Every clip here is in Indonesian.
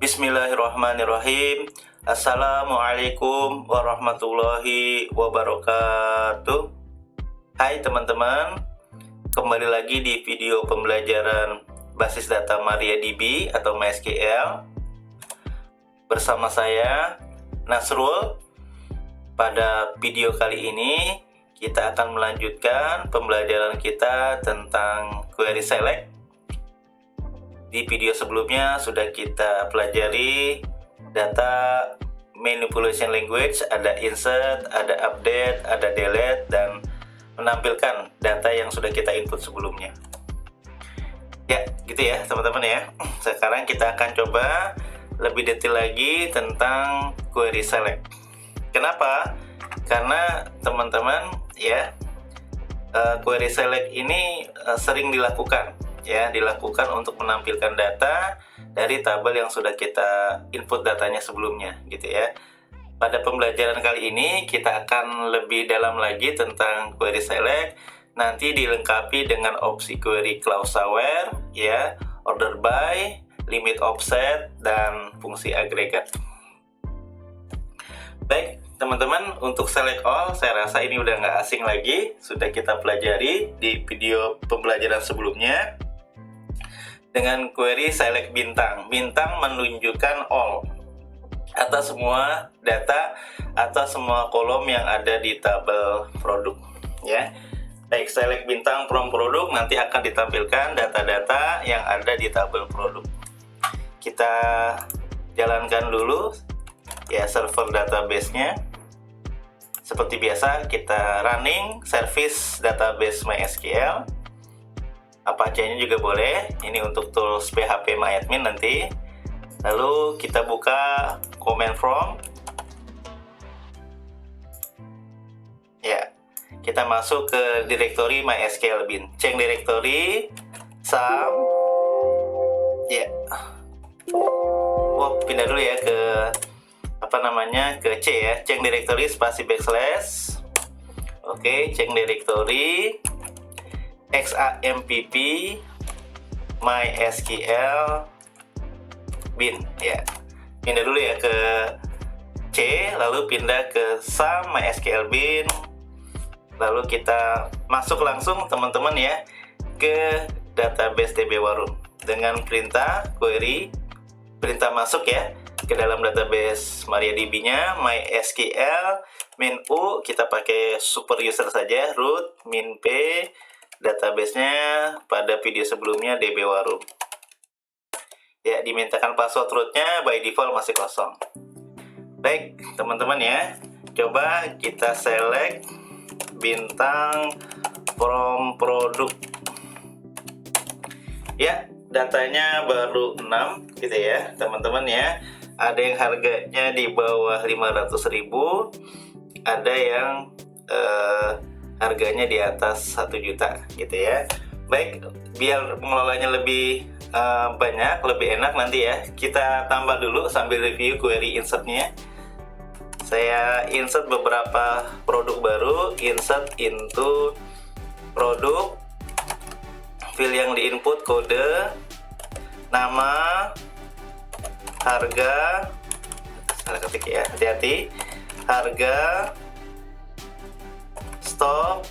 Bismillahirrahmanirrahim. Assalamualaikum warahmatullahi wabarakatuh. Hai teman-teman, kembali lagi di video pembelajaran basis data MariaDB atau MySQL bersama saya Nasrul. Pada video kali ini kita akan melanjutkan pembelajaran kita tentang query select. Di video sebelumnya sudah kita pelajari data manipulation language, ada insert, ada update, ada delete, dan menampilkan data yang sudah kita input sebelumnya. Ya, gitu ya teman-teman ya. Sekarang kita akan coba lebih detail lagi tentang query select. Kenapa? Karena teman-teman ya, query select ini sering dilakukan untuk menampilkan data dari tabel yang sudah kita input datanya sebelumnya gitu ya. Pada pembelajaran kali ini kita akan lebih dalam lagi tentang query select, nanti dilengkapi dengan opsi query clause aware ya, order by, limit offset, dan fungsi agregat. Baik teman-teman, untuk select all saya rasa ini udah nggak asing lagi, sudah kita pelajari di video pembelajaran sebelumnya. Dengan query select bintang menunjukkan all atas semua data, atas semua kolom yang ada di tabel produk ya. Baik, select bintang from produk, nanti akan ditampilkan data-data yang ada di tabel produk. Kita jalankan dulu ya server database-nya. Seperti biasa kita running service database MySQL. Apache-nya juga boleh, ini untuk tools PHP MyAdmin nanti. Lalu kita buka command from ya, kita masuk ke directory MySQL bin, change directory sum ya. Pindah dulu ya ke ke C ya, change directory spasi backslash. Oke, change directory XAMPP MySQL bin ya. Pindah dulu ya ke C, lalu pindah ke sum MySQL bin. Lalu kita masuk langsung teman-teman ya ke database DB Warum dengan perintah query, perintah masuk ya ke dalam database MariaDB-nya MySQL min U, kita pakai super user saja, root min P, database-nya pada video sebelumnya DB Warum. Ya, dimintakan password rootnya by default masih kosong. Baik, teman-teman ya. Coba kita select bintang from product. Ya, datanya baru 6 gitu ya, teman-teman ya. Ada yang harganya di bawah 500.000, ada yang harganya di atas 1 juta gitu ya. Baik, biar mengelolanya lebih banyak, lebih enak nanti ya, kita tambah dulu sambil review query insertnya. Saya insert beberapa produk baru, insert into produk, field yang di input kode, nama, harga, salah ketik ya, hati-hati, harga, stok,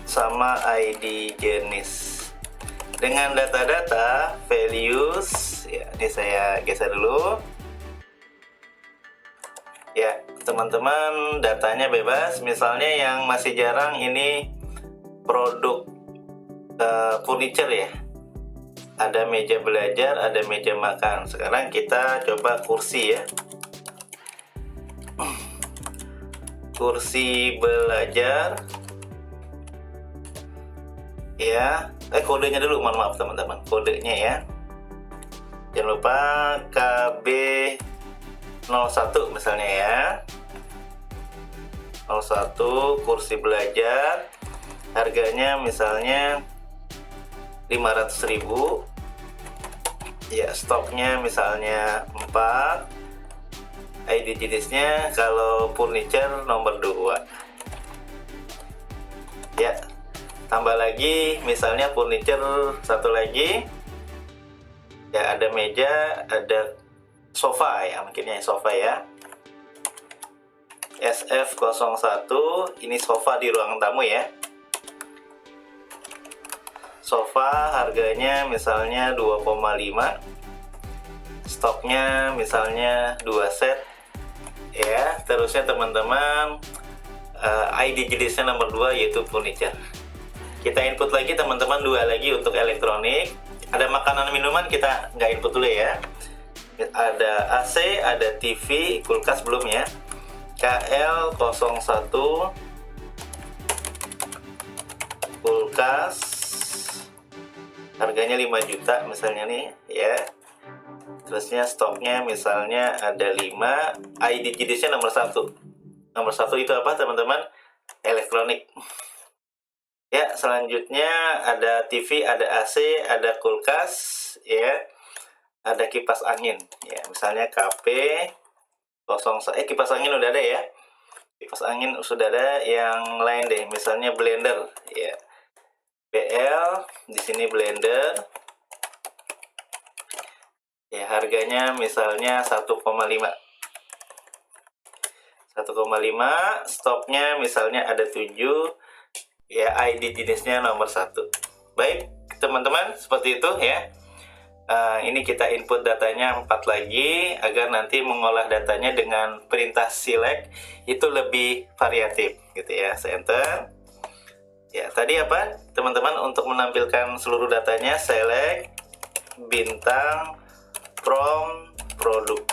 sama ID jenis. Dengan data-data values ya, ini saya geser dulu ya teman-teman. Datanya bebas, misalnya yang masih jarang ini produk furniture ya, ada meja belajar, ada meja makan. Sekarang kita coba kursi ya, kursi belajar ya. Kodenya dulu, mohon maaf teman-teman, kodenya ya, jangan lupa KB01 misalnya ya, 01 kursi belajar, harganya misalnya 500.000 ya, stoknya misalnya 4, ID jenisnya kalau furniture nomor 2 ya. Tambah lagi misalnya furniture satu lagi ya, ada meja, ada sofa ya, mungkinnya sofa ya. SF01 ini sofa di ruang tamu ya. Sofa harganya misalnya 2,5, stoknya misalnya 2 set ya. Terusnya teman-teman, ID jenisnya nomor 2 yaitu furniture. Kita input lagi teman-teman, 2 lagi untuk elektronik. Ada makanan minuman kita nggak input dulu ya. Ada AC, ada TV, kulkas belum ya. KL01 kulkas harganya 5 juta misalnya nih ya. Terusnya stoknya misalnya ada 5, ID jenisnya nomor 1. Nomor 1 itu apa teman-teman? Elektronik. Ya, selanjutnya ada TV, ada AC, ada kulkas ya. Ada kipas angin ya, misalnya KP 01, kipas angin udah ada ya. Kipas angin sudah ada, yang lain deh, misalnya blender ya. BL di sini blender. Ya, harganya misalnya 1,5. 1,5, stoknya misalnya ada 7 ya, ID jenisnya nomor 1. Baik, teman-teman, seperti itu ya. Ini kita input datanya 4 lagi agar nanti mengolah datanya dengan perintah select itu lebih variatif gitu ya. Saya enter. Ya, tadi apa teman-teman, untuk menampilkan seluruh datanya select bintang from produk.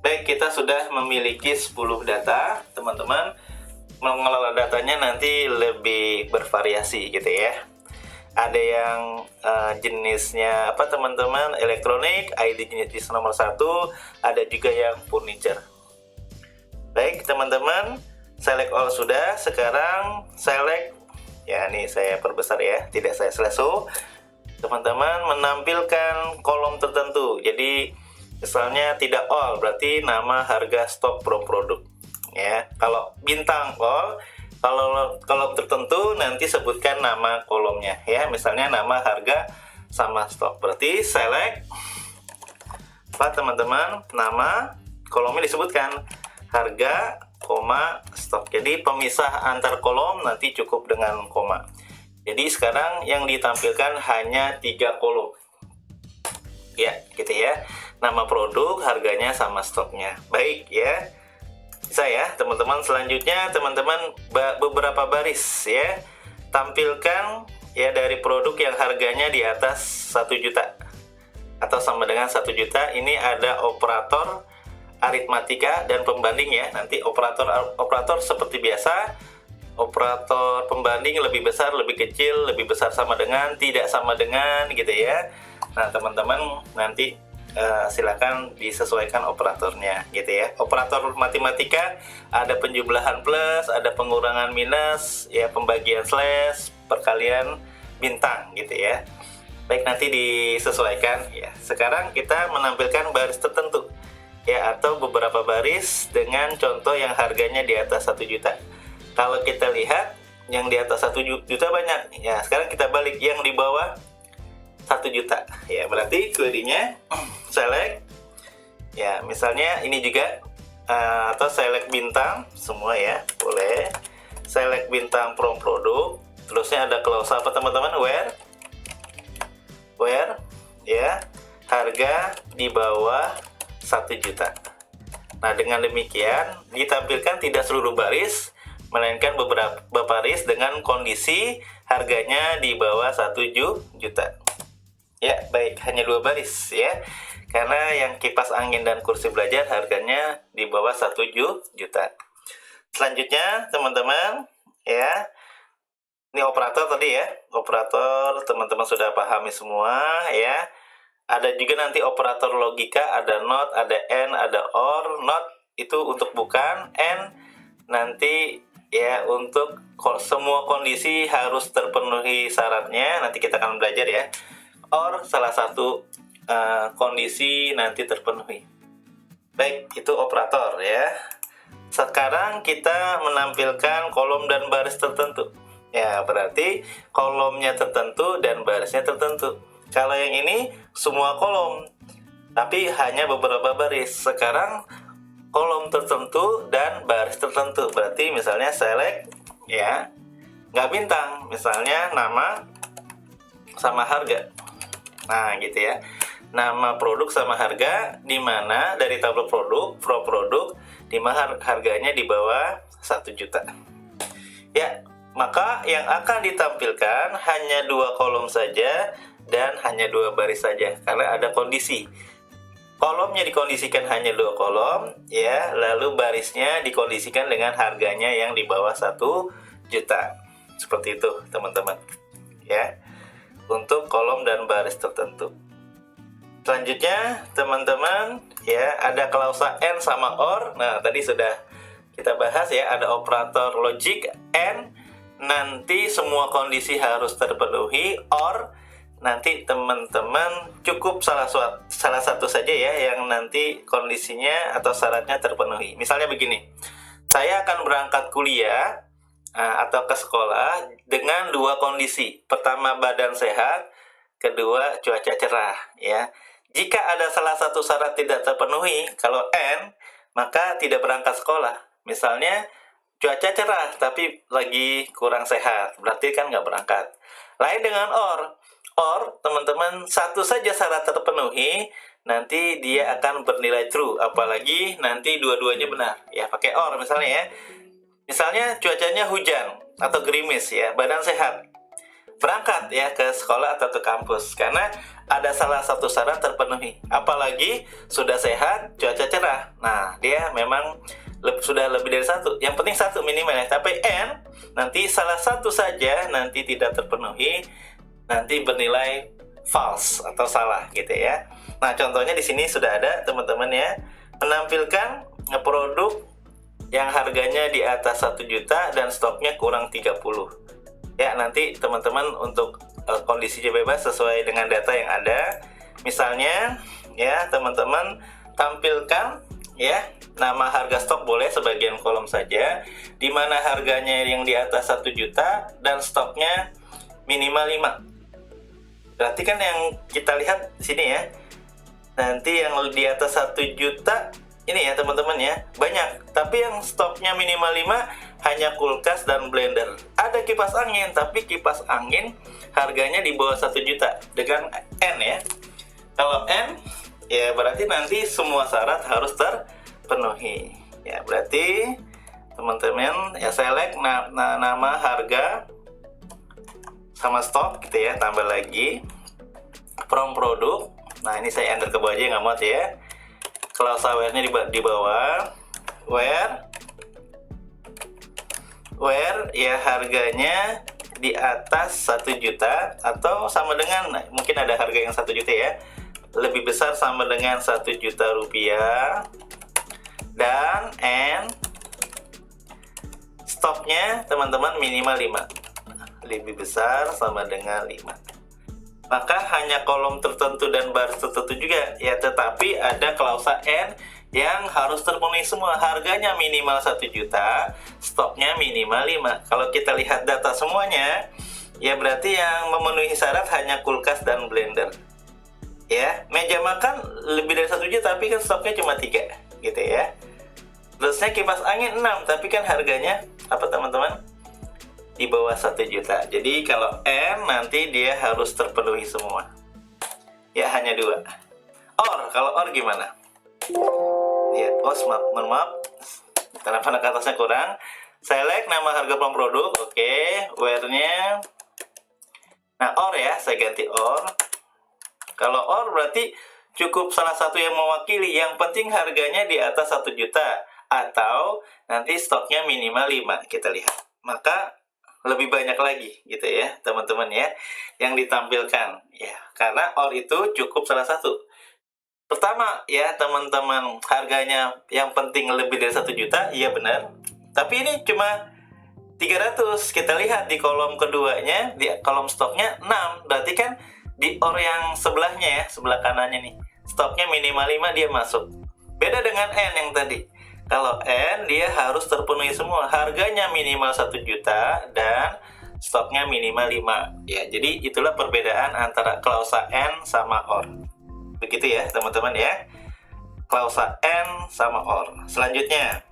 Baik, kita sudah memiliki 10 data teman-teman. Mengelola datanya nanti lebih bervariasi gitu ya. Ada yang jenisnya apa teman-teman, elektronik, ID jenis nomor 1, ada juga yang furniture. Baik teman-teman, select all sudah. Sekarang select ya, nih saya perbesar ya, tidak saya slash-o. Teman-teman menampilkan kolom tertentu, jadi misalnya tidak all berarti nama, harga, stok, from produk ya. Kalau bintang all, kalau kolom tertentu nanti sebutkan nama kolomnya ya, misalnya nama, harga, sama stok. Berarti select apa teman-teman, nama, kolomnya disebutkan harga, koma, stok. Jadi pemisah antar kolom nanti cukup dengan koma. Jadi sekarang yang ditampilkan hanya 3 kolom ya, gitu ya. Nama produk, harganya, sama stoknya. Baik ya, bisa ya teman-teman. Selanjutnya teman-teman beberapa baris ya, tampilkan ya dari produk yang harganya di atas 1 juta atau sama dengan 1 juta. Ini ada operator aritmatika dan pembanding ya. Nanti operator seperti biasa, operator pembanding lebih besar, lebih kecil, lebih besar, sama dengan, tidak sama dengan gitu ya. Nah teman-teman nanti silakan disesuaikan operatornya gitu ya. Operator matematika ada penjumlahan plus, ada pengurangan minus ya, pembagian slash, perkalian bintang gitu ya. Baik, nanti disesuaikan ya. Sekarang kita menampilkan baris tertentu ya, atau beberapa baris dengan contoh yang harganya di atas 1 juta. Kalau kita lihat yang di atas 1 juta banyak ya. Sekarang kita balik yang di bawah 1 juta ya, berarti query-nya select ya, misalnya ini juga atau select bintang semua ya, boleh select bintang from produk. Terusnya ada clause apa teman-teman, where ya, harga di bawah 1 juta. Nah dengan demikian ditampilkan tidak seluruh baris, melainkan beberapa baris dengan kondisi harganya di bawah 1 juta. Ya, baik, hanya 2 baris ya. Karena yang kipas angin dan kursi belajar harganya di bawah 1 juta. Selanjutnya, teman-teman, ya. Ini operator tadi ya. Operator teman-teman sudah pahami semua ya. Ada juga nanti operator logika, ada not, ada and, ada or. Not itu untuk bukan, and nanti ya untuk semua kondisi harus terpenuhi syaratnya. Nanti kita akan belajar ya. Or salah satu kondisi nanti terpenuhi. Baik, itu operator ya. Sekarang kita menampilkan kolom dan baris tertentu. Ya, berarti kolomnya tertentu dan barisnya tertentu. Kalau yang ini semua kolom, tapi hanya beberapa baris. Sekarang kolom tertentu dan baris tertentu, berarti misalnya select ya, nggak bintang, misalnya nama sama harga. Nah gitu ya, nama produk sama harga, di mana dari tabel produk, from produk, di mana harganya di bawah 1 juta. Ya, maka yang akan ditampilkan hanya 2 kolom saja dan hanya 2 baris saja, karena ada kondisi. Kolomnya dikondisikan hanya 2 kolom, ya, lalu barisnya dikondisikan dengan harganya yang di bawah 1 juta. Seperti itu, teman-teman. Ya, untuk kolom dan baris tertentu. Selanjutnya, teman-teman, ya, ada klausa AND sama OR. Nah, tadi sudah kita bahas ya, ada operator logic AND, nanti semua kondisi harus terpenuhi. OR, nanti teman-teman cukup salah satu saja ya yang nanti kondisinya atau syaratnya terpenuhi. Misalnya begini, saya akan berangkat kuliah atau ke sekolah dengan 2 kondisi. Pertama, badan sehat, kedua, cuaca cerah ya. Jika ada salah satu syarat tidak terpenuhi, kalau N, maka tidak berangkat sekolah. Misalnya cuaca cerah tapi lagi kurang sehat, berarti kan nggak berangkat. Lain dengan OR, teman-teman, satu saja syarat terpenuhi, nanti dia akan bernilai true, apalagi nanti dua-duanya benar. Ya, pakai OR misalnya ya. Misalnya cuacanya hujan atau gerimis ya, badan sehat, berangkat ya ke sekolah atau ke kampus, karena ada salah satu syarat terpenuhi. Apalagi sudah sehat, cuaca cerah. Nah, dia memang sudah lebih dari 1. Yang penting 1 minimal ya. Tapi N, nanti salah satu saja nanti tidak terpenuhi, nanti bernilai false atau salah gitu ya. Nah, contohnya di sini sudah ada, teman-teman ya, menampilkan produk yang harganya di atas 1 juta dan stoknya kurang 30. Ya, nanti teman-teman untuk kondisinya bebas sesuai dengan data yang ada. Misalnya ya, teman-teman tampilkan ya, nama harga stok boleh sebagian kolom saja, di mana harganya yang di atas 1 juta dan stoknya minimal 5. Berarti kan yang kita lihat di sini ya, nanti yang di atas 1 juta ini ya teman-teman ya, banyak. Tapi yang stoknya minimal 5 hanya kulkas dan blender. Ada kipas angin, tapi kipas angin harganya di bawah 1 juta dengan N ya. Kalau N, ya berarti nanti semua syarat harus terpenuhi. Ya, berarti teman-teman ya select nama harga sama stok gitu ya, tambah lagi from produk. Nah, ini saya enter ke bawah aja, nggak muat ya. Klausa where-nya di bawah. Where ya harganya di atas 1 juta atau sama dengan, mungkin ada harga yang 1 juta ya, lebih besar sama dengan 1 juta rupiah, dan stoknya teman-teman minimal 5, lebih besar sama dengan 5. Maka hanya kolom tertentu dan baris tertentu juga ya, tetapi ada klausa N yang harus terpenuhi semua. Harganya minimal 1 juta, stoknya minimal 5. Kalau kita lihat data semuanya, ya berarti yang memenuhi syarat hanya kulkas dan blender. Ya, meja makan lebih dari 1 juta, tapi kan stoknya cuma 3, gitu ya. Terusnya kipas angin 6, tapi kan harganya apa teman-teman? Di bawah 1 juta. Jadi kalau N nanti dia harus terpenuhi semua. Ya, hanya 2. OR, kalau OR gimana? Ya, mohon maaf, tanda panah ke atasnya kurang. Select nama harga from produk, oke, where-nya. Nah, OR ya, saya ganti OR. Kalau OR berarti cukup salah satu yang mewakili, yang penting harganya di atas 1 juta atau nanti stoknya minimal 5, kita lihat. Maka lebih banyak lagi gitu ya teman-teman ya yang ditampilkan ya, karena OR itu cukup salah satu. Pertama ya teman-teman, harganya yang penting lebih dari 1 juta, iya benar, tapi ini cuma 300. Kita lihat di kolom keduanya, di kolom stoknya 6, berarti kan di OR yang sebelahnya ya, sebelah kanannya nih, stoknya minimal 5, dia masuk. Beda dengan N yang tadi. Kalau N dia harus terpenuhi semua, harganya minimal 1 juta dan stoknya minimal 5 ya. Jadi itulah perbedaan antara klausa N sama OR. Begitu ya teman-teman ya, klausa AND sama OR. Selanjutnya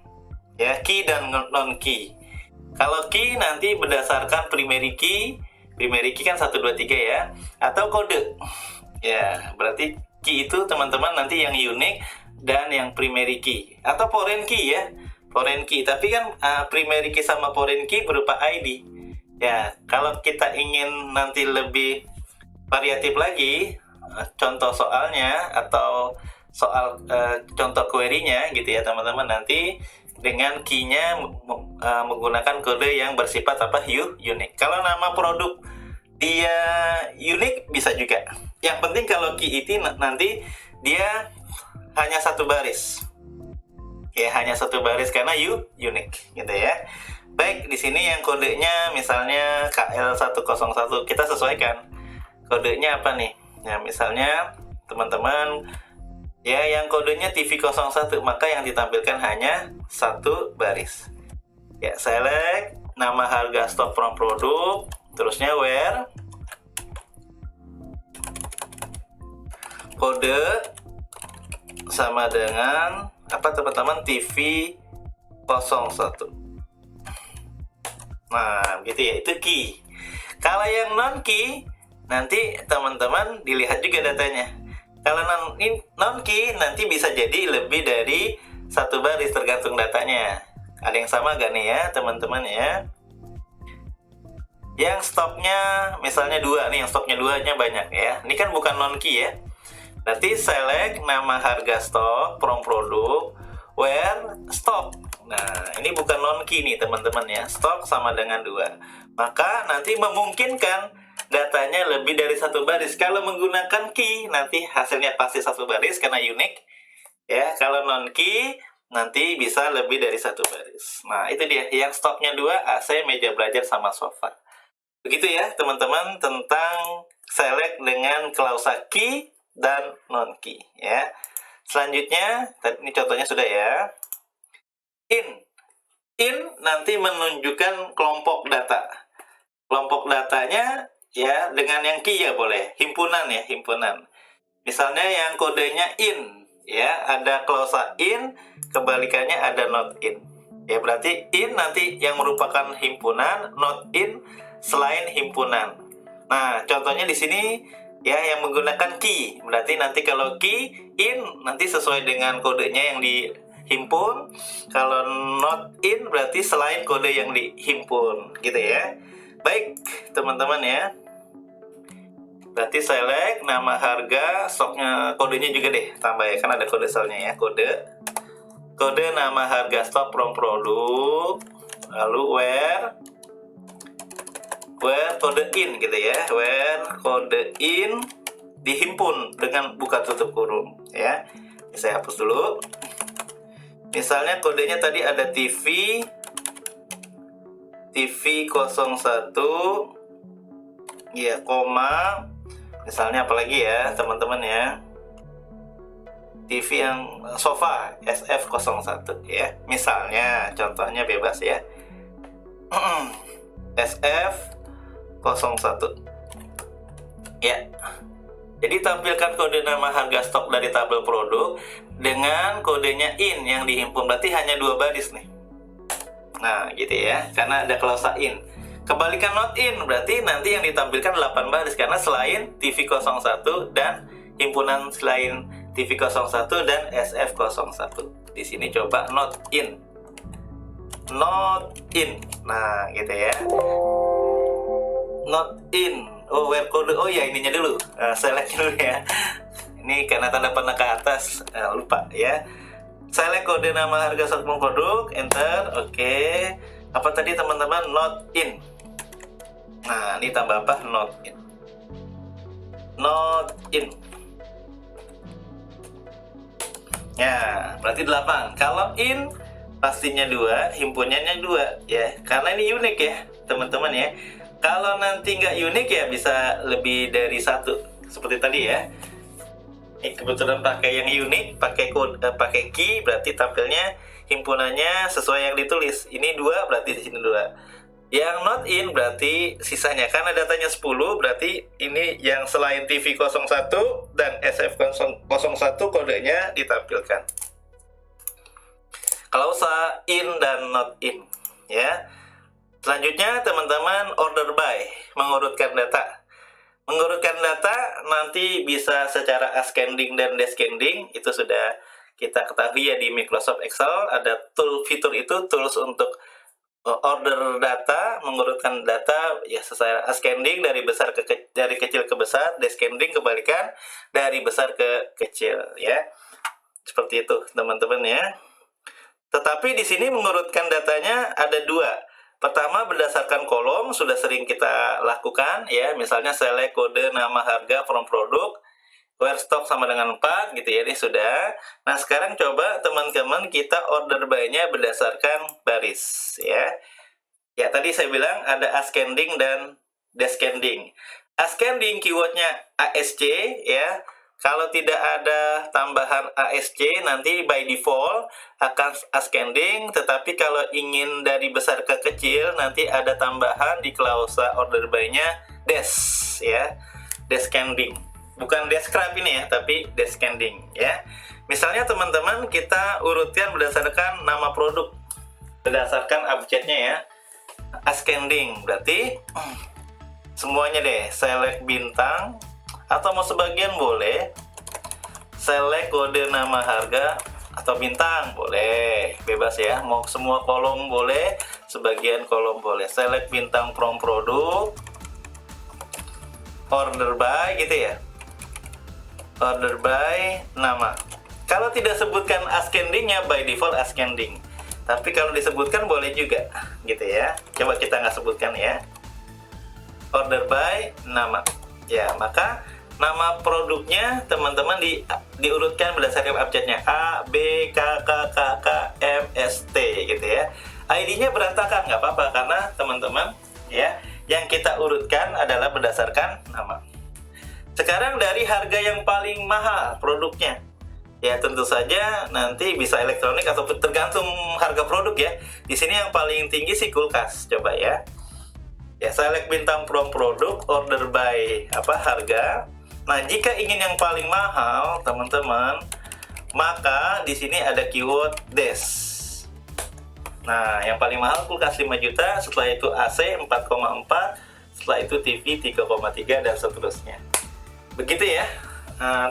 ya, key dan non key. Kalau key nanti berdasarkan primary key kan 1 2 3 ya, atau kode. Ya, berarti key itu teman-teman nanti yang unique dan yang primary key atau foreign key ya. Foreign key, tapi kan primary key sama foreign key berupa ID. Ya, kalau kita ingin nanti lebih variatif lagi, contoh soalnya atau soal contoh query-nya gitu ya teman-teman, nanti dengan key-nya menggunakan kode yang bersifat unique. Kalau nama produk dia unik bisa juga. Yang penting kalau key itu nanti dia hanya 1 baris. Ya, hanya 1 baris karena unik gitu ya. Baik, di sini yang kodenya misalnya KL101, kita sesuaikan. Kodenya apa nih? Ya, misalnya teman-teman ya yang kodenya TV01, maka yang ditampilkan hanya 1 baris. Ya, select nama harga stok from produk, terusnya where kode sama dengan apa teman-teman, TV01. Nah, gitu ya, itu key. Kalau yang non key nanti teman-teman dilihat juga datanya. Kalau non key nanti bisa jadi lebih dari 1 baris tergantung datanya. Ada yang sama gak nih ya teman-teman ya? Yang stoknya misalnya 2 nih, yang stoknya 2-nya banyak ya. Ini kan bukan non key ya. Berarti select nama harga stok from produk where stock. Nah, ini bukan non key nih teman-teman ya. Stok sama dengan 2. Maka nanti memungkinkan datanya lebih dari 1 baris. Kalau menggunakan key nanti hasilnya pasti 1 baris karena unik. Ya, kalau non key nanti bisa lebih dari 1 baris. Nah, itu dia yang stoknya 2, AC, meja belajar sama sofa. Begitu ya teman-teman tentang select dengan klausa key dan non key ya. Selanjutnya, ini contohnya sudah ya. In nanti menunjukkan kelompok data. Kelompok datanya ya dengan yang key ya boleh. Himpunan ya, himpunan. Misalnya yang kodenya in ya, ada klausa in, kebalikannya ada not in. Ya berarti in nanti yang merupakan himpunan, not in selain himpunan. Nah, contohnya di sini ya yang menggunakan key. Berarti nanti kalau key in nanti sesuai dengan kodenya yang dihimpun. Kalau not in berarti selain kode yang dihimpun gitu ya. Baik, teman-teman ya. Berarti select nama harga stoknya, kodenya juga deh tambah ya, kan ada kode selnya ya, kode nama harga stok from produk, lalu where kode in gitu ya, where kode in dihimpun dengan buka tutup kurung ya. Saya hapus dulu. Misalnya kodenya tadi ada TV01 ya, koma misalnya apalagi ya teman-teman ya, TV yang sofa SF01 ya, misalnya contohnya bebas ya. SF01 ya. Jadi tampilkan kode nama harga stok dari tabel produk dengan kodenya in yang dihimpun, berarti hanya 2 baris nih. Nah gitu ya, karena ada klausa in. Kebalikan not in berarti nanti yang ditampilkan 8 baris karena selain TV01 dan himpunan selain TV01 dan SF01. Di sini coba not in. Nah gitu ya, not in. Oh, where kode, oh ya ininya dulu, select dulu ya. Ini karena tanda panah ke atas, lupa ya. Select kode nama harga stok produk, enter, oke. Apa tadi teman-teman, not in. Nah ini tambah apa, not in. Ya berarti 8. Kalau in pastinya 2, himpunannya 2 ya, karena ini unik ya teman-teman ya. Kalau nanti nggak unik ya bisa lebih dari 1 seperti tadi ya. Ini kebetulan pakai yang unik, pakai kode, pakai key, berarti tampilnya himpunannya sesuai yang ditulis. Ini 2 berarti di sini 2. Yang not in berarti sisanya, karena datanya 10 berarti ini yang selain TV01 dan SF01 kodenya ditampilkan. Klausa in dan not in ya. Selanjutnya teman-teman order by, mengurutkan data. Mengurutkan data nanti bisa secara ascending dan descending, itu sudah kita ketahui ya di Microsoft Excel ada fitur itu, tools untuk order data, mengurutkan data ya secara ascending dari dari kecil ke besar, descending kebalikan dari besar ke kecil ya. Seperti itu teman-teman ya. Tetapi di sini mengurutkan datanya ada dua. Pertama berdasarkan kolom, sudah sering kita lakukan ya, misalnya select kode nama harga from produk, where stock sama dengan 4 gitu ya, ini sudah. Nah sekarang coba teman-teman kita order by-nya berdasarkan baris ya. Ya tadi saya bilang ada ascending dan descending. Ascending keywordnya ASC ya. Kalau tidak ada tambahan ASC nanti by default akan ascending, tetapi kalau ingin dari besar ke kecil nanti ada tambahan di klausa order by-nya des ya. Descending. Bukan describe ini ya, tapi descending ya. Misalnya teman-teman kita urutkan berdasarkan nama produk, berdasarkan abjadnya ya. Ascending berarti semuanya deh, select bintang atau mau sebagian boleh, select kode nama harga atau bintang boleh, bebas ya, mau semua kolom boleh, sebagian kolom boleh, select bintang from produk, order by gitu ya, order by nama. Kalau tidak sebutkan ascendingnya by default ascending, tapi kalau disebutkan boleh juga gitu ya. Coba kita nggak sebutkan ya, order by nama ya, maka nama produknya teman-teman diurutkan berdasarkan abjadnya A, B, K, K, K, K, M, S, T gitu ya. ID-nya berantakan nggak apa-apa, karena teman-teman ya yang kita urutkan adalah berdasarkan nama. Sekarang dari harga yang paling mahal produknya ya, tentu saja nanti bisa elektronik atau tergantung harga produk ya. Di sini yang paling tinggi sih kulkas, coba ya. Ya, select bintang from produk, order by harga. Nah, jika ingin yang paling mahal, teman-teman, maka di sini ada keyword des. Nah, yang paling mahal kulkas 5 juta, setelah itu AC 4,4, setelah itu TV 3,3 dan seterusnya. Begitu ya,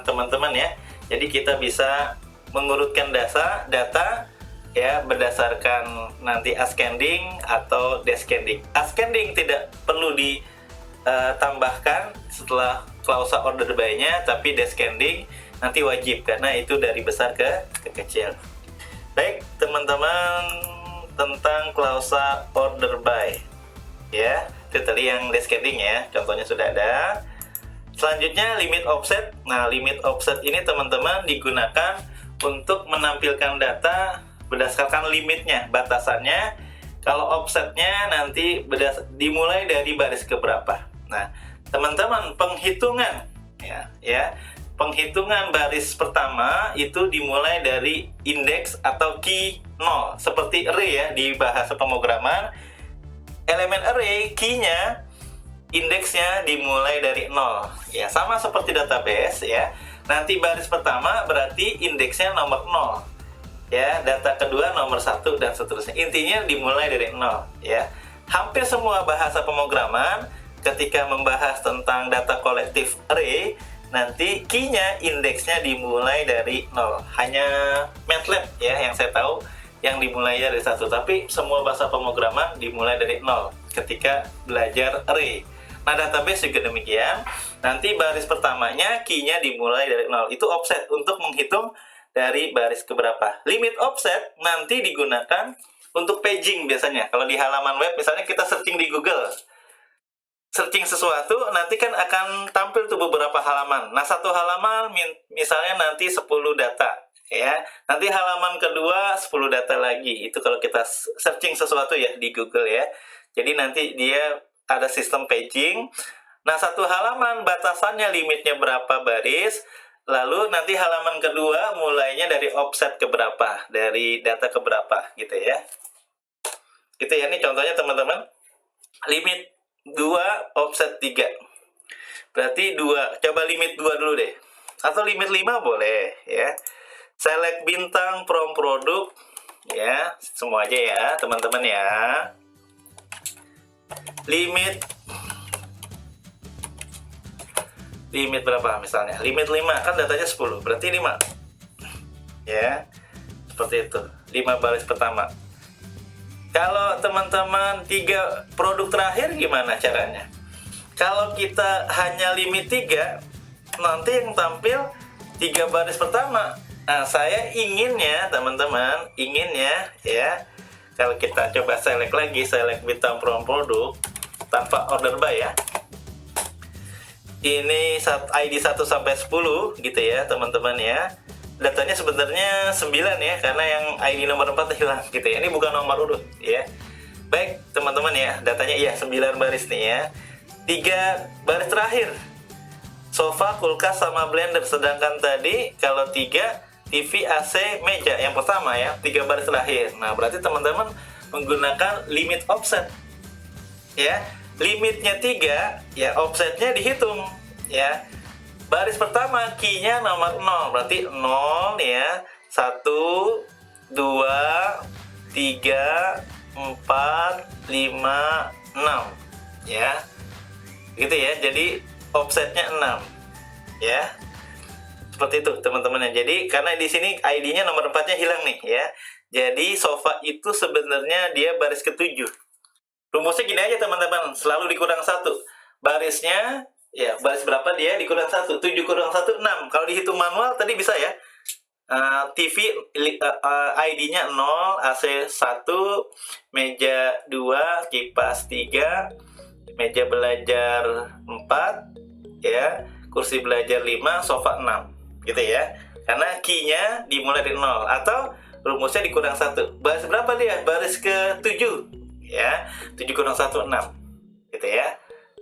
teman-teman ya. Jadi kita bisa mengurutkan data ya berdasarkan nanti ascending atau descending. Ascending tidak perlu ditambahkan setelah klausa order by-nya, tapi descending nanti wajib karena itu dari besar ke kecil. Baik teman-teman, tentang klausa order by ya, itu tadi yang descending ya, contohnya sudah ada. Selanjutnya limit offset. Nah, limit offset ini teman-teman digunakan untuk menampilkan data berdasarkan limitnya, batasannya. Kalau offsetnya nanti dimulai dari baris keberapa. Nah, teman-teman, penghitungan penghitungan baris pertama itu dimulai dari indeks atau key 0, seperti array ya di bahasa pemrograman. Elemen array key-nya indeksnya dimulai dari 0 ya, sama seperti database ya. Nanti baris pertama berarti indeksnya nomor 0 ya, data kedua nomor 1 dan seterusnya. Intinya dimulai dari 0 ya. Hampir semua bahasa pemrograman ketika membahas tentang data kolektif array, nanti key-nya indeksnya dimulai dari 0. Hanya MATLAB ya yang saya tahu yang dimulai dari 1, tapi semua bahasa pemrograman dimulai dari 0 ketika belajar array. Nah, database juga demikian. Nanti baris pertamanya key-nya dimulai dari 0. Itu offset untuk menghitung dari baris keberapa. Limit offset nanti digunakan untuk paging biasanya. Kalau di halaman web misalnya kita searching di Google, searching sesuatu, nanti kan akan tampil tuh beberapa halaman. Nah, satu halaman misalnya nanti 10 data ya. Nanti halaman kedua 10 data lagi. Itu kalau kita searching sesuatu ya di Google ya. Jadi nanti dia ada sistem paging. Nah, satu halaman batasannya limitnya berapa baris, lalu nanti halaman kedua mulainya dari offset ke berapa, dari data ke berapa gitu ya. Gitu ya, ini contohnya teman-teman. limit 2 offset 3. Berarti 2, coba limit 2 dulu deh. Atau limit 5 boleh ya. Select bintang from produk ya, semua aja ya, teman-teman ya. Limit berapa misalnya? Limit 5, kan datanya 10, berarti 5. Ya. Seperti itu. 5 baris pertama. Kalau teman-teman 3 produk terakhir gimana caranya? Kalau kita hanya limit 3, nanti yang tampil 3 baris pertama. Nah, saya inginnya teman-teman, inginnya ya, kalau kita coba select lagi, select bintang from produk tanpa order by ya. Ini ID 1 sampai 10 gitu ya, teman-teman ya. Datanya sebenarnya 9 ya, karena yang ID nomor 4 hilang gitu ya. Ini bukan nomor urut ya. Baik, teman-teman ya, datanya iya 9 baris nih ya. 3 baris terakhir sofa, kulkas, sama blender. Sedangkan tadi kalau 3 TV, AC, meja yang pertama ya, 3 baris terakhir. Nah, berarti teman-teman menggunakan limit offset ya. Limitnya 3 ya, offsetnya dihitung ya. Baris pertama key-nya nomor 0, berarti 0 ya. 1 2 3 4 5 6 ya. Gitu ya. Jadi offsetnya 6 ya. Seperti itu teman-teman ya. Jadi karena di sini ID-nya nomor 4-nya hilang nih ya. Jadi sofa itu sebenarnya dia baris ke-7. Rumusnya gini aja teman-teman, selalu dikurang 1. Barisnya ya, baris berapa dia dikurang 1. 7 kurang 1 6. Kalau dihitung manual tadi bisa ya. TV ID-nya 0, AC 1, meja 2, kipas 3, meja belajar 4 ya, kursi belajar 5, sofa 6 gitu ya. Karena key-nya dimulai dari 0 atau rumusnya dikurang 1. Baris berapa dia? Baris ke-7 ya. 7 kurang 1 6 gitu ya.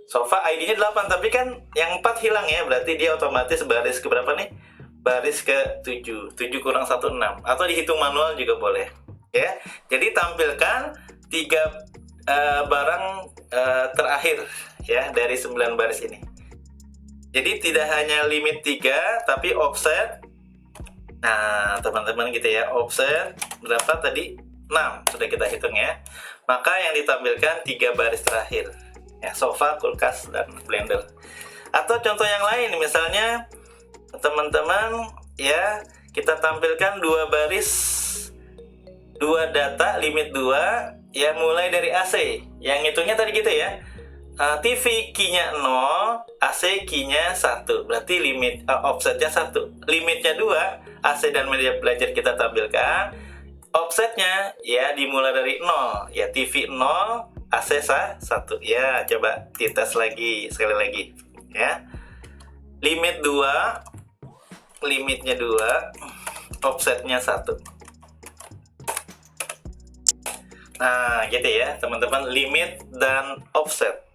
Sofa ID-nya 8, tapi kan yang 4 hilang ya, berarti dia otomatis baris ke berapa nih? Baris ke-7. 7 kurang 1 6 atau dihitung manual juga boleh ya. Jadi tampilkan 3 barang terakhir ya dari 9 baris ini. Jadi tidak hanya limit 3 tapi offset. Nah, teman-teman gitu ya, offset berapa tadi? 6 sudah kita hitung ya. Maka yang ditampilkan 3 baris terakhir ya, sofa, kulkas, dan blender. Atau contoh yang lain, misalnya teman-teman ya, kita tampilkan 2 baris, 2 data, limit 2 ya, mulai dari AC. Yang hitungnya tadi gitu ya. TV key-nya 0, AC key-nya 1. Berarti limit offsetnya 1. Limitnya 2, AC dan media belajar kita tampilkan. Offsetnya ya dimulai dari 0. Ya, TV 0, AC 1. Ya, coba dites lagi sekali lagi ya. Limit 2, limitnya 2, offsetnya 1. Nah, gitu ya teman-teman, limit dan offset.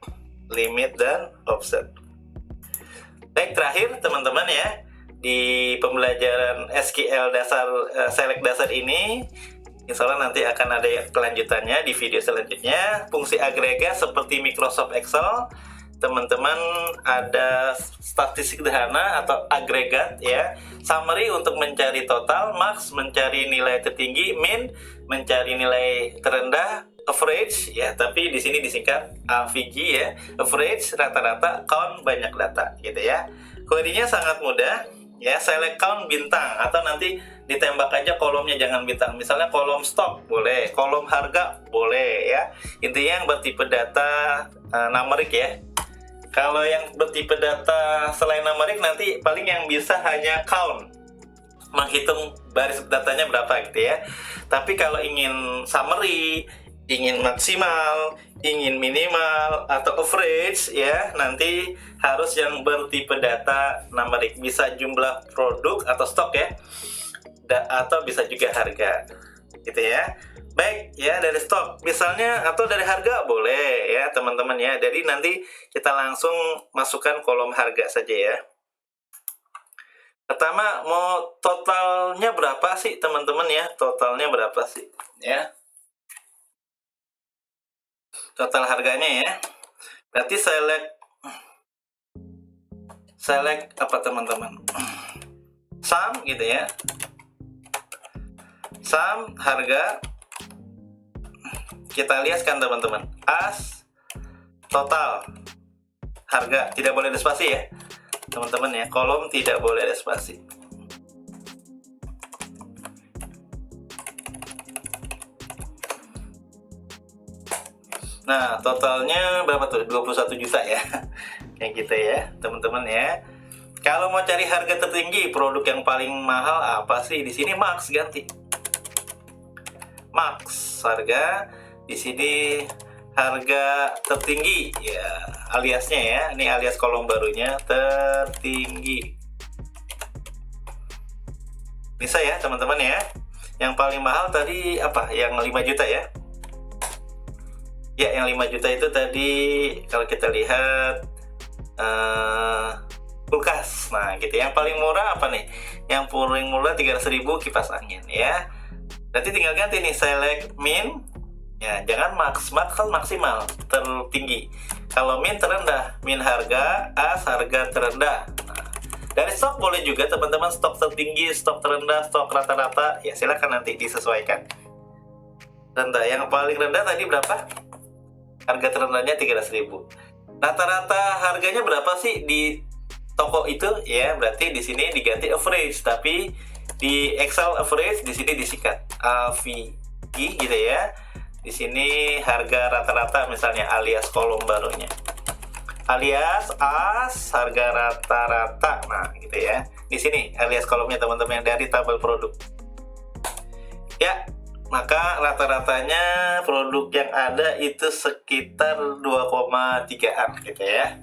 Limit dan offset. Baik, terakhir teman-teman ya, di pembelajaran SQL dasar, select dasar ini, insya Allah nanti akan ada kelanjutannya di video selanjutnya. Fungsi agregat seperti Microsoft Excel, teman-teman ada statistik sederhana atau agregat ya. Summary untuk mencari total, max mencari nilai tertinggi, min mencari nilai terendah, average ya, tapi di sini disingkat AVG ya, average rata-rata, count banyak data gitu ya. Query-nya sangat mudah ya, select count bintang atau nanti ditembak aja kolomnya, jangan bintang. Misalnya kolom stok boleh, kolom harga boleh ya. Intinya yang bertipe data numerik ya. Kalau yang bertipe data selain numerik nanti paling yang bisa hanya count, menghitung baris datanya berapa gitu ya. Tapi kalau ingin summary, ingin maksimal, ingin minimal atau average ya, nanti harus yang bertipe data numerik. Bisa jumlah produk atau stok ya, atau bisa juga harga gitu ya. Baik ya, dari stok misalnya atau dari harga boleh ya teman-teman ya. Jadi nanti kita langsung masukkan kolom harga saja ya. Pertama, mau totalnya berapa sih teman-teman ya? Totalnya berapa sih ya? total harganya ya. Berarti select apa teman-teman? Sum gitu ya. Sum harga. Kita lihat kan teman-teman. As total harga, tidak boleh ada spasi ya teman-teman ya. Kolom tidak boleh ada spasi. Nah, totalnya berapa tuh? 21 juta ya. Kayak gitu ya, teman-teman ya. Kalau mau cari harga tertinggi, produk yang paling mahal apa sih? Di sini Max ganti. Max harga di sini harga tertinggi ya, aliasnya ya. Ini alias kolom barunya tertinggi. Bisa ya, teman-teman ya. Yang paling mahal tadi apa? Yang 5 juta ya. Ya, yang 5 juta itu tadi kalau kita lihat kulkas. Nah, gitu. Yang paling murah apa nih? Yang paling murah 300.000 kipas angin ya. Berarti tinggal ganti nih, select min. Ya, jangan max kan maksimal, tertinggi. Kalau min terendah, min harga, as harga terendah. Nah, dari stok boleh juga teman-teman, stok tertinggi, stok terendah, stok rata-rata. Ya, silakan nanti disesuaikan. Rendah, yang paling rendah tadi berapa? Harga terendahnya 300.000. Rata-rata harganya berapa sih di toko itu? Ya, berarti di sini diganti average, tapi di Excel average di sini disikat AVG gitu ya. Di sini harga rata-rata misalnya alias kolom barunya. Alias as harga rata-rata. Nah, gitu ya. Di sini alias kolomnya teman-teman yang dari tabel produk. Ya, maka rata-ratanya produk yang ada itu sekitar 2,3-an gitu ya.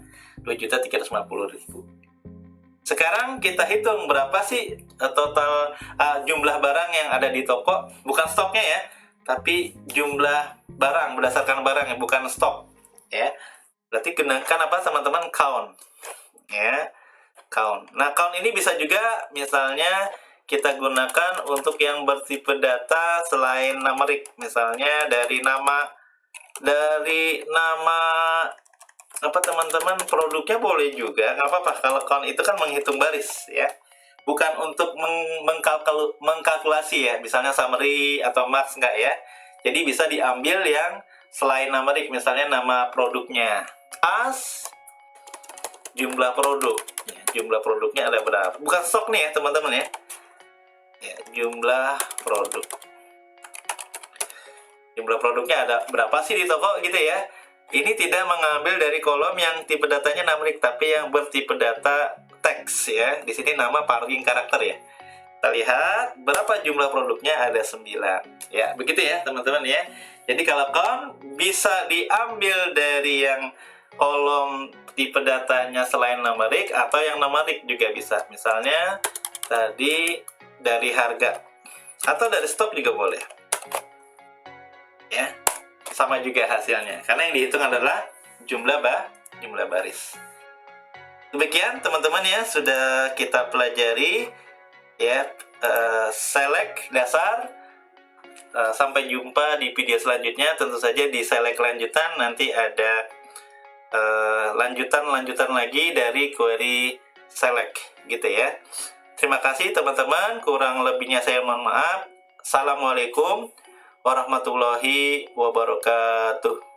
2.350.000. Sekarang kita hitung berapa sih total jumlah barang yang ada di toko, bukan stoknya ya, tapi jumlah barang berdasarkan barang ya, bukan stok ya. Berarti gunakan apa teman-teman? Count ya, count. Nah, count ini bisa juga misalnya kita gunakan untuk yang bertipe data selain numerik, misalnya dari nama apa teman-teman, produknya boleh juga, nggak apa-apa. Kalau count itu kan menghitung baris ya, bukan untuk mengkalkulasi ya, misalnya summary atau max, nggak ya. Jadi bisa diambil yang selain numerik, misalnya nama produknya as jumlah produk ya, jumlah produknya ada berapa, bukan stok nih ya teman-teman ya. Ya, jumlah produknya ada berapa sih di toko gitu ya. Ini tidak mengambil dari kolom yang tipe datanya numerik, tapi yang bertipe data teks ya. Di sini nama parking karakter ya. Kita lihat berapa jumlah produknya, ada 9. Ya, begitu ya teman-teman ya. Jadi kalau count bisa diambil dari yang kolom tipe datanya selain numerik, atau yang numerik juga bisa. Misalnya tadi dari harga atau dari stok juga boleh. Ya. Sama juga hasilnya, karena yang dihitung adalah jumlah baris. Demikian teman-teman ya, sudah kita pelajari ya select dasar. Sampai jumpa di video selanjutnya. Tentu saja di select lanjutan nanti ada lanjutan lagi dari query select gitu ya. Terima kasih teman-teman, kurang lebihnya saya mohon maaf. Assalamualaikum warahmatullahi wabarakatuh.